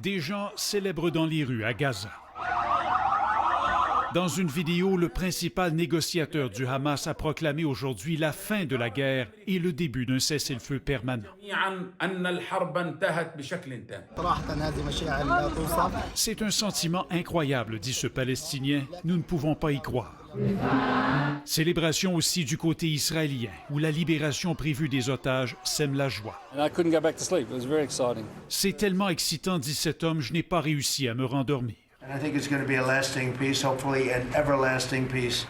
Des gens célèbrent dans les rues à Gaza. Dans une vidéo, le principal négociateur du Hamas a proclamé aujourd'hui la fin de la guerre et le début d'un cessez-le-feu permanent. C'est un sentiment incroyable, dit ce Palestinien. Nous ne pouvons pas y croire. Célébration aussi du côté israélien, où la libération prévue des otages sème la joie. C'est tellement excitant, dit cet homme, je n'ai pas réussi à me rendormir.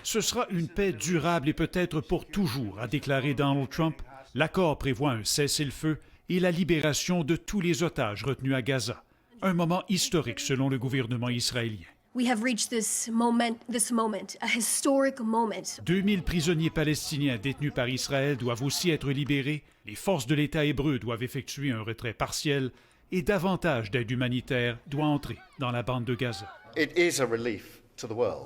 Ce sera une paix durable et peut-être pour toujours, a déclaré Donald Trump. L'accord prévoit un cessez-le-feu et la libération de tous les otages retenus à Gaza. Un moment historique selon le gouvernement israélien. 2000 prisonniers palestiniens détenus par Israël doivent aussi être libérés. Les forces de l'État hébreu doivent effectuer un retrait partiel et davantage d'aide humanitaire doit entrer dans la bande de Gaza.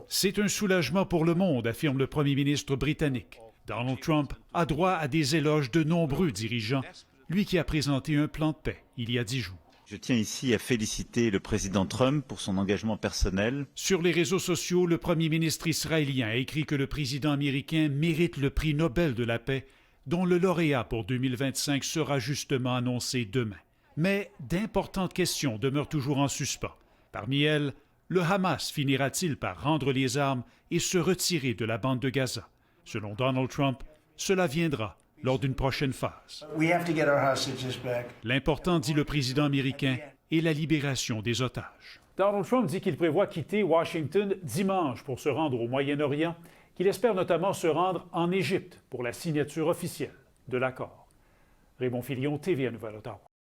C'est un soulagement pour le monde, affirme le premier ministre britannique. Donald Trump a droit à des éloges de nombreux dirigeants, lui qui a présenté un plan de paix il y a 10 jours. Je tiens ici à féliciter le président Trump pour son engagement personnel. Sur les réseaux sociaux, le premier ministre israélien a écrit que le président américain mérite le prix Nobel de la paix, dont le lauréat pour 2025 sera justement annoncé demain. Mais d'importantes questions demeurent toujours en suspens. Parmi elles, le Hamas finira-t-il par rendre les armes et se retirer de la bande de Gaza? Selon Donald Trump, cela viendra lors d'une prochaine phase. L'important, dit le président américain, est la libération des otages. Donald Trump dit qu'il prévoit quitter Washington dimanche pour se rendre au Moyen-Orient, qu'il espère notamment se rendre en Égypte pour la signature officielle de l'accord. Raymond Filion, TVA Nouvelle-Ottawa.